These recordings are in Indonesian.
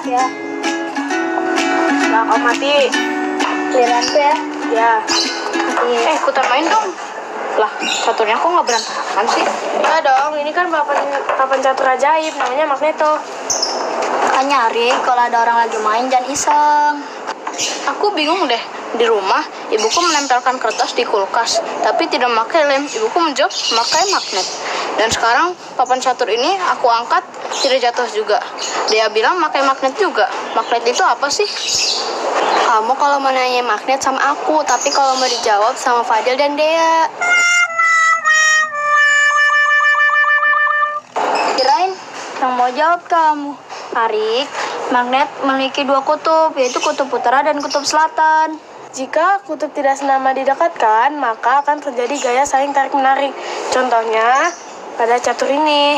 Ya. Nah, kau mati. Liranku ya. Ya. Mati. Ikutan main dong. Lah, caturnya kok nggak berantakan sih? Enggak dong, ini kan papan catur ajaib, namanya Magneto. Makanya Arik, kalau ada orang lagi main jangan iseng. Aku bingung deh. Di rumah, ibuku menempelkan kertas di kulkas, tapi tidak memakai lem. Ibuku menjawab memakai magnet. Dan sekarang papan catur ini aku angkat, tidak jatuh juga. Dia bilang pakai magnet juga. Magnet itu apa sih? Kamu kalau mau nanya magnet sama aku, tapi kalau mau dijawab sama Fadil dan Dea. Kirain yang mau jawab kamu. Arik, magnet memiliki dua kutub, yaitu kutub utara dan kutub selatan. Jika kutub tidak senama didekatkan, maka akan terjadi gaya saling tarik-menarik. Contohnya, pada catur ini.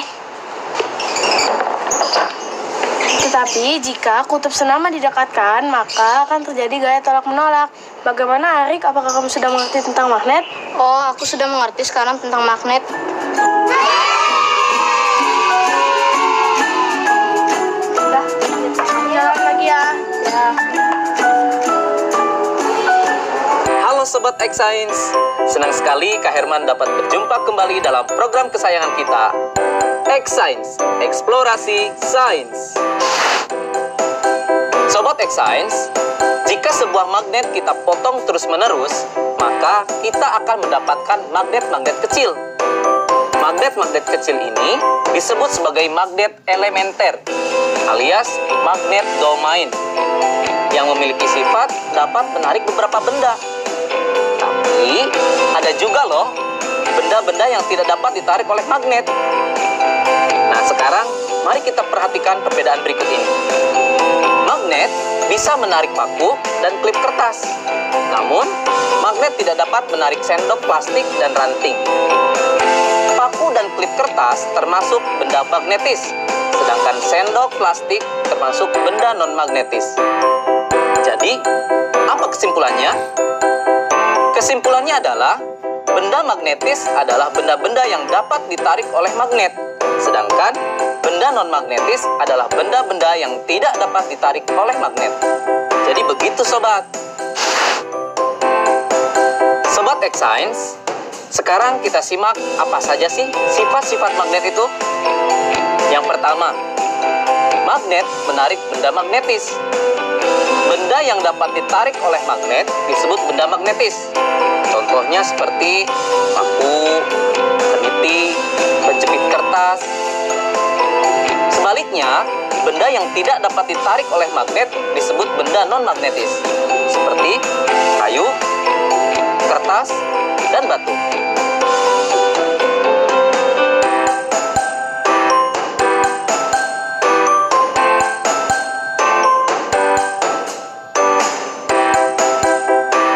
Tetapi, jika kutub senama didekatkan, maka akan terjadi gaya tolak-menolak. Bagaimana, Arik? Apakah kamu sudah mengerti tentang magnet? Oh, aku sudah mengerti sekarang tentang magnet. Udah, jalan lagi ya. Ya. Halo Sobat X-Science, senang sekali Kak Herman dapat berjumpa kembali dalam program kesayangan kita, X-Science, Eksplorasi Sains. Sobat X-Science, jika sebuah magnet kita potong terus-menerus, maka kita akan mendapatkan magnet-magnet kecil. Magnet-magnet kecil ini disebut sebagai magnet elementer, alias magnet domain, yang memiliki sifat dapat menarik beberapa benda. Tapi ada juga loh benda-benda yang tidak dapat ditarik oleh magnet. Nah, sekarang mari kita perhatikan perbedaan berikut ini. Magnet bisa menarik paku dan klip kertas. Namun, magnet tidak dapat menarik sendok plastik dan ranting. Paku dan klip kertas termasuk benda magnetis, sedangkan sendok plastik termasuk benda non-magnetis. Jadi, apa kesimpulannya? Kesimpulannya adalah, benda magnetis adalah benda-benda yang dapat ditarik oleh magnet, sedangkan benda non-magnetis adalah benda-benda yang tidak dapat ditarik oleh magnet. Jadi begitu Sobat. Sobat X-Science, sekarang kita simak apa saja sih sifat-sifat magnet itu. Yang pertama, magnet menarik benda magnetis. Benda yang dapat ditarik oleh magnet disebut benda magnetis. Contohnya seperti paku, peniti, penjepit kertas. Sebaliknya, benda yang tidak dapat ditarik oleh magnet disebut benda non-magnetis, seperti kayu, kertas, dan batu.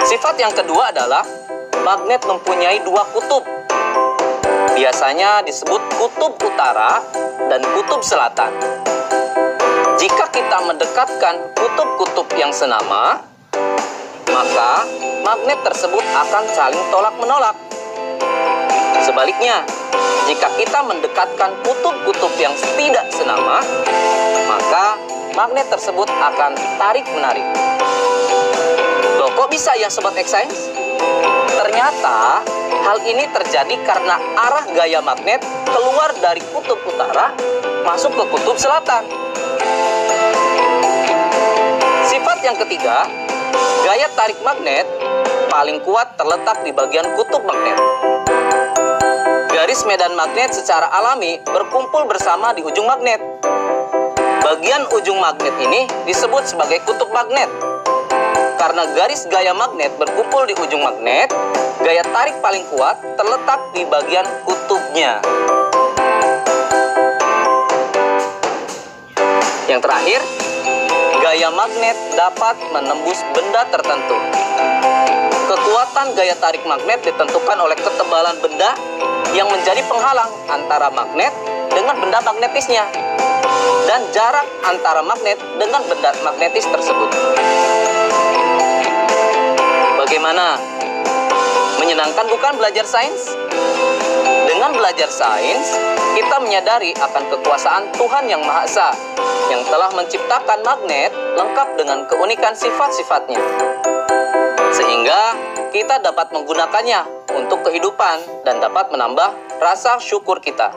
Sifat yang kedua adalah magnet mempunyai dua kutub. Biasanya disebut kutub utara dan kutub selatan. Jika kita mendekatkan kutub-kutub yang senama, maka magnet tersebut akan saling tolak-menolak. Sebaliknya, jika kita mendekatkan kutub-kutub yang tidak senama, maka magnet tersebut akan tarik-menarik. Loh, kok bisa ya Sobat X-Science? Ternyata hal ini terjadi karena arah gaya magnet keluar dari kutub utara masuk ke kutub selatan. Sifat yang ketiga, gaya tarik magnet paling kuat terletak di bagian kutub magnet. Garis medan magnet secara alami berkumpul bersama di ujung magnet. Bagian ujung magnet ini disebut sebagai kutub magnet. Karena garis gaya magnet berkumpul di ujung magnet, gaya tarik paling kuat terletak di bagian kutubnya. Yang terakhir, gaya magnet dapat menembus benda tertentu. Kekuatan gaya tarik magnet ditentukan oleh ketebalan benda yang menjadi penghalang antara magnet dengan benda magnetisnya, dan jarak antara magnet dengan benda magnetis tersebut. Bagaimana? Menyenangkan bukan belajar sains? Dengan Dengan belajar sains, kita menyadari akan kekuasaan Tuhan Yang Maha Esa yang telah menciptakan magnet lengkap dengan keunikan sifat-sifatnya. Sehingga kita dapat menggunakannya untuk kehidupan dan dapat menambah rasa syukur kita.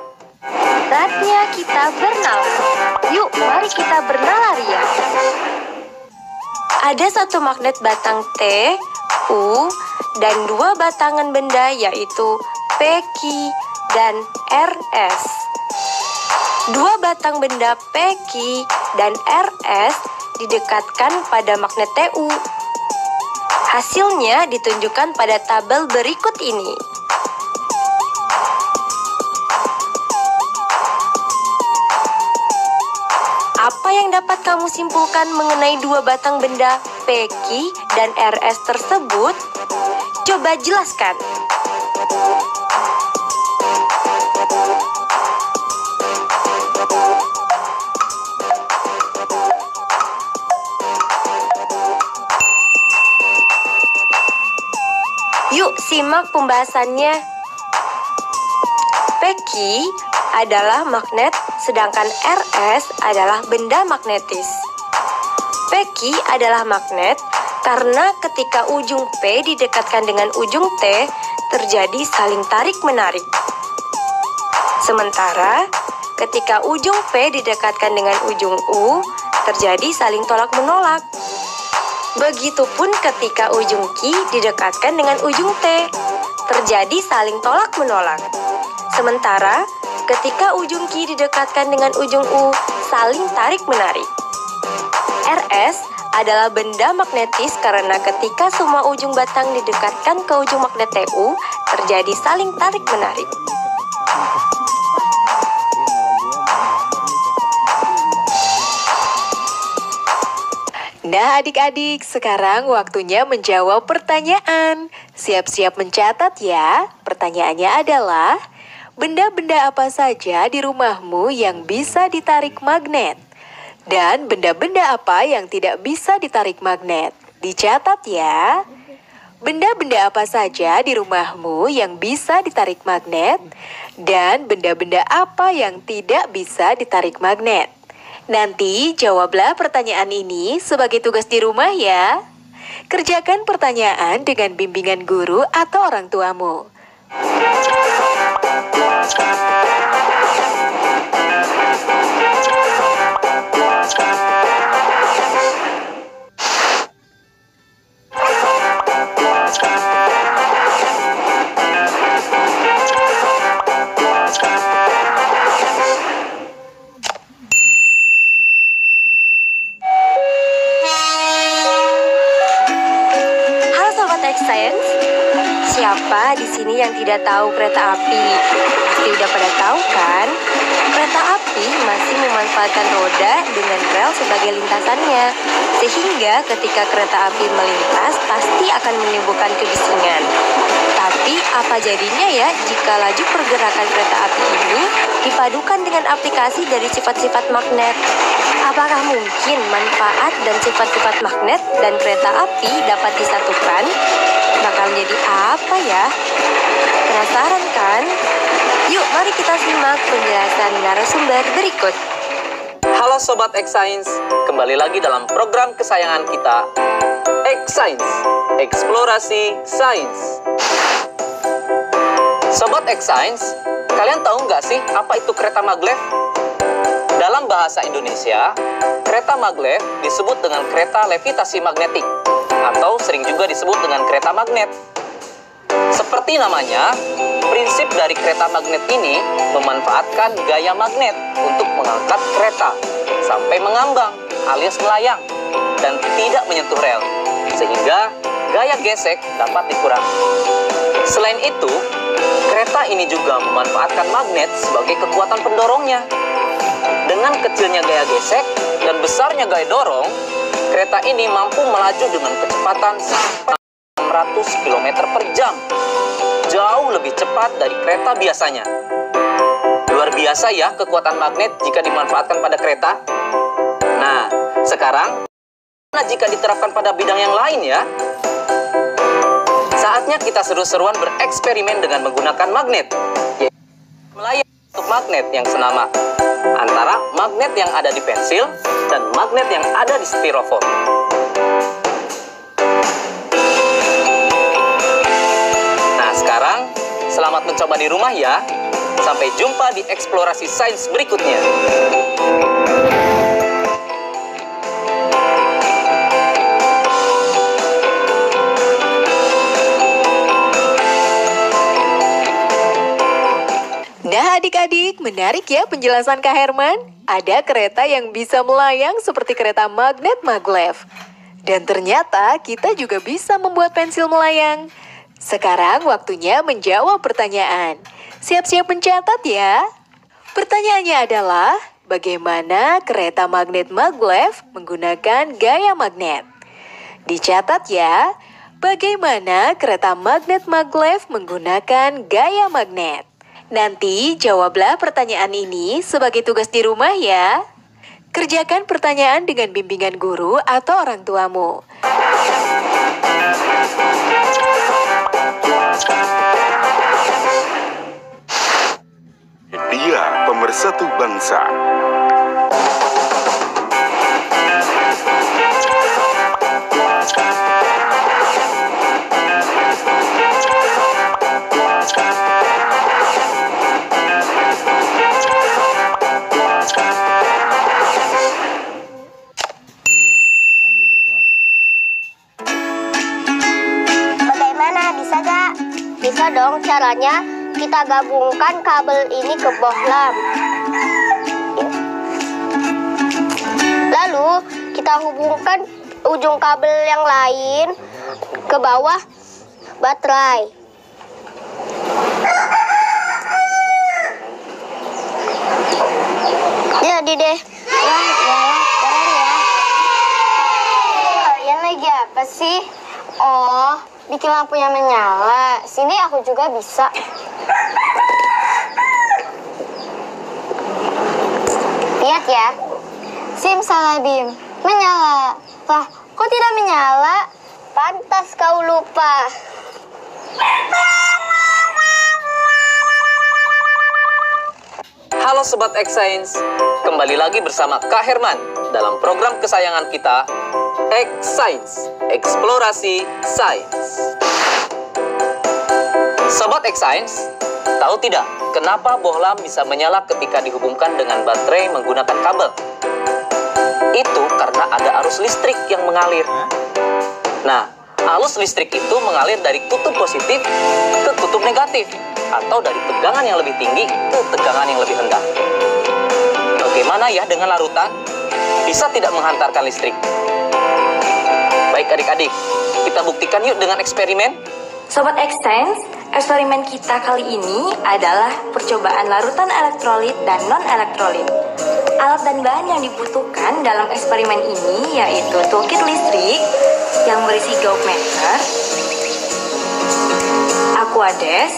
Saatnya kita bernalar. Yuk, mari kita bernalar ya. Ada satu magnet batang T, U, dan dua batangan benda yaitu P, Q, dan RS. Dua batang benda P, Q, dan RS didekatkan pada magnet TU. Hasilnya ditunjukkan pada tabel berikut ini. Apa yang dapat kamu simpulkan mengenai dua batang benda P, Q, dan RS tersebut? Coba jelaskan. Yuk simak pembahasannya. P, Q adalah magnet, sedangkan RS adalah benda magnetis. P, Q adalah magnet karena ketika ujung P didekatkan dengan ujung T, terjadi saling tarik-menarik. Sementara ketika ujung P didekatkan dengan ujung U, terjadi saling tolak-menolak. Begitupun ketika ujung Q didekatkan dengan ujung T, terjadi saling tolak-menolak. Sementara ketika ujung Q didekatkan dengan ujung U, saling tarik-menarik. RS adalah benda magnetis karena ketika semua ujung batang didekatkan ke ujung magnet TU, terjadi saling tarik-menarik. Nah adik-adik, sekarang waktunya menjawab pertanyaan. Siap-siap mencatat ya. Pertanyaannya adalah, benda-benda apa saja di rumahmu yang bisa ditarik magnet? Dan benda-benda apa yang tidak bisa ditarik magnet? Dicatat ya. Benda-benda apa saja di rumahmu yang bisa ditarik magnet? Dan benda-benda apa yang tidak bisa ditarik magnet? Nanti jawablah pertanyaan ini sebagai tugas di rumah ya. Kerjakan pertanyaan dengan bimbingan guru atau orang tuamu. Science? Siapa di sini yang tidak tahu kereta api? Pasti udah pada tahu kan? Kereta api masih memanfaatkan roda dengan rel sebagai lintasannya. Sehingga ketika kereta api melintas pasti akan menimbulkan kebisingan. Tapi apa jadinya ya jika laju pergerakan kereta api ini dipadukan dengan aplikasi dari sifat-sifat magnet? Apakah mungkin manfaat dan sifat-sifat magnet dan kereta api dapat disatukan? Bakal jadi apa ya? Penasaran kan? Yuk mari kita simak penjelasan narasumber berikut. Halo Sobat X-Science, kembali lagi dalam program kesayangan kita, X-Science, Eksplorasi Sains. Sobat X-Science, kalian tahu nggak sih apa itu kereta maglev? Dalam bahasa Indonesia, kereta maglev disebut dengan kereta levitasi magnetik, atau sering juga disebut dengan kereta magnet. Seperti namanya, prinsip dari kereta magnet ini memanfaatkan gaya magnet untuk mengangkat kereta sampai mengambang alias melayang dan tidak menyentuh rel, sehingga gaya gesek dapat dikurangi. Selain itu, kereta ini juga memanfaatkan magnet sebagai kekuatan pendorongnya. Dengan kecilnya gaya gesek dan besarnya gaya dorong, kereta ini mampu melaju dengan kecepatan sampai 600 km per jam. Jauh lebih cepat dari kereta biasanya. Luar biasa ya kekuatan magnet jika dimanfaatkan pada kereta. Nah, sekarang jika diterapkan pada bidang yang lain ya? Saatnya kita seru-seruan bereksperimen dengan menggunakan magnet. melayang untuk magnet yang senama antara magnet yang ada di pensil dan magnet yang ada di styrofoam. Nah, sekarang selamat mencoba di rumah ya. Sampai jumpa di eksplorasi sains berikutnya. Nah adik-adik, menarik ya penjelasan Kak Herman. Ada kereta yang bisa melayang seperti kereta magnet maglev. Dan ternyata kita juga bisa membuat pensil melayang. Sekarang waktunya menjawab pertanyaan. Siap-siap mencatat ya. Pertanyaannya adalah, bagaimana kereta magnet maglev menggunakan gaya magnet? Dicatat ya, bagaimana kereta magnet maglev menggunakan gaya magnet? Nanti jawablah pertanyaan ini sebagai tugas di rumah ya. Kerjakan pertanyaan dengan bimbingan guru atau orang tuamu. Dia pemersatu bangsa. Bagaimana? Bisa gak? Bisa dong, caranya kita gabungkan kabel ini ke bohlam. Lalu kita hubungkan ujung kabel yang lain ke bawah baterai. Jadi deh. Wah, keren ya. Kalian lagi apa sih? Oh, bikin lampunya menyala. Sini aku juga bisa. Lihat ya. Simsalabim, menyala. Lah, kok tidak menyala? Pantas kau lupa. Halo Sobat X-Science, kembali lagi bersama Kak Herman dalam program kesayangan kita, X-Science, Eksplorasi Sains. Sobat X-Science, tahu tidak kenapa bohlam bisa menyala ketika dihubungkan dengan baterai menggunakan kabel? Itu karena ada arus listrik yang mengalir. Nah, arus listrik itu mengalir dari kutub positif ke kutub negatif, atau dari tegangan yang lebih tinggi ke tegangan yang lebih rendah. Bagaimana ya dengan larutan? Bisa tidak menghantarkan listrik? Baik adik-adik, kita buktikan yuk dengan eksperimen. Sobat X-Science, eksperimen kita kali ini adalah percobaan larutan elektrolit dan non-elektrolit. Alat dan bahan yang dibutuhkan dalam eksperimen ini yaitu toolkit listrik yang berisi gauge-meter, aquades,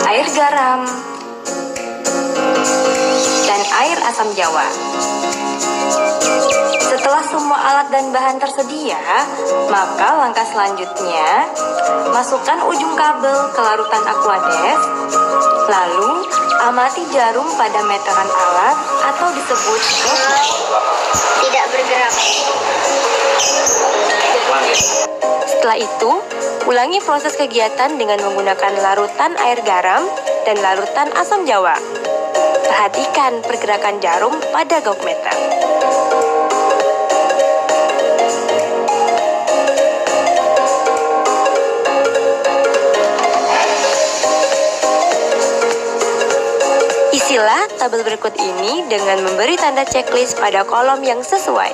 air garam, dan air asam jawa. Setelah semua alat dan bahan tersedia, maka langkah selanjutnya, masukkan ujung kabel ke larutan aquades, lalu amati jarum pada meteran alat atau disebut gauge. Tidak bergerak. Setelah itu, ulangi proses kegiatan dengan menggunakan larutan air garam dan larutan asam jawa. Perhatikan pergerakan jarum pada gauge meter. Isilah tabel berikut ini dengan memberi tanda checklist pada kolom yang sesuai.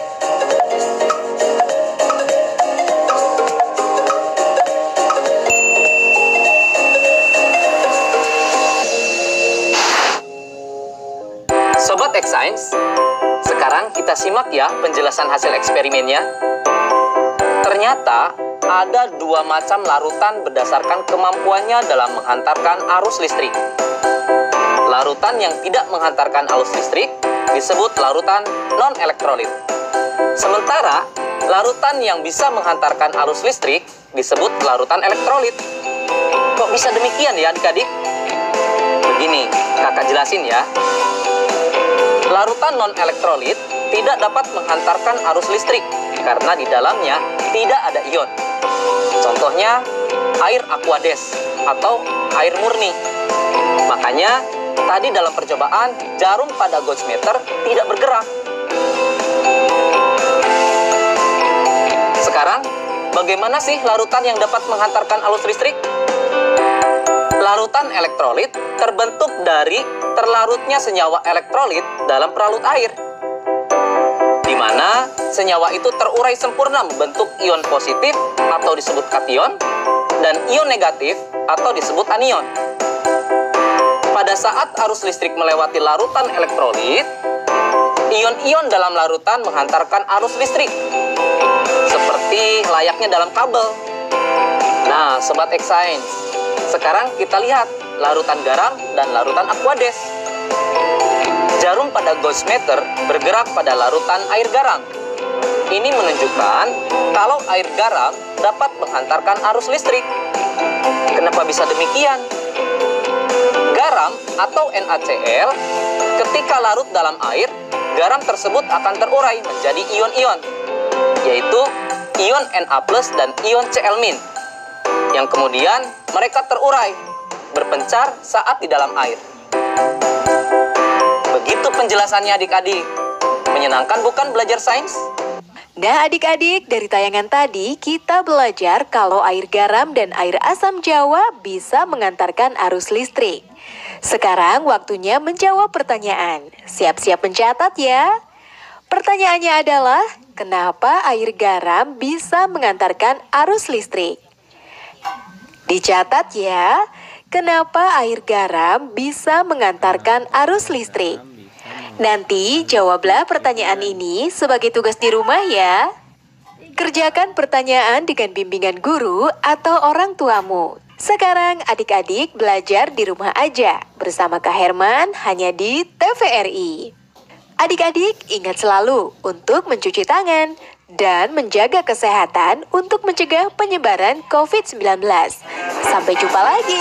Sobat X-Science, sekarang kita simak ya penjelasan hasil eksperimennya. Ternyata ada dua macam larutan berdasarkan kemampuannya dalam menghantarkan arus listrik. Larutan yang tidak menghantarkan arus listrik disebut larutan non-elektrolit. Sementara larutan yang bisa menghantarkan arus listrik disebut larutan elektrolit. Kok bisa demikian ya adik-adik? Begini, kakak jelasin ya. Larutan non-elektrolit tidak dapat menghantarkan arus listrik karena di dalamnya tidak ada ion. Contohnya, air aquades atau air murni. Makanya, tadi dalam percobaan, jarum pada gauge-meter tidak bergerak. Sekarang, bagaimana sih larutan yang dapat menghantarkan arus listrik? Larutan elektrolit terbentuk dari terlarutnya senyawa elektrolit dalam peralut air, di mana senyawa itu terurai sempurna membentuk ion positif atau disebut kation dan ion negatif atau disebut anion. Pada saat arus listrik melewati larutan elektrolit, ion-ion dalam larutan menghantarkan arus listrik seperti layaknya dalam kabel. Nah, Sobat X-Science, sekarang kita lihat larutan garam dan larutan aquades. Jarum pada gauge-meter bergerak pada larutan air garam. Ini menunjukkan kalau air garam dapat menghantarkan arus listrik. Kenapa bisa demikian? Garam atau NaCl ketika larut dalam air, garam tersebut akan terurai menjadi ion-ion, yaitu ion Na+ dan ion Cl-, yang kemudian mereka terurai, berpencar saat di dalam air. Begitu penjelasannya adik-adik. Menyenangkan bukan belajar sains? Nah adik-adik, dari tayangan tadi kita belajar kalau air garam dan air asam jawa bisa mengantarkan arus listrik. Sekarang waktunya menjawab pertanyaan. Siap-siap mencatat ya. Pertanyaannya adalah, kenapa air garam bisa mengantarkan arus listrik? Dicatat ya, kenapa air garam bisa mengantarkan arus listrik? Nanti jawablah pertanyaan ini sebagai tugas di rumah ya. Kerjakan pertanyaan dengan bimbingan guru atau orang tuamu. Sekarang adik-adik belajar di rumah aja bersama Kak Herman hanya di TVRI. Adik-adik ingat selalu untuk mencuci tangan dan menjaga kesehatan untuk mencegah penyebaran COVID-19. Sampai jumpa lagi.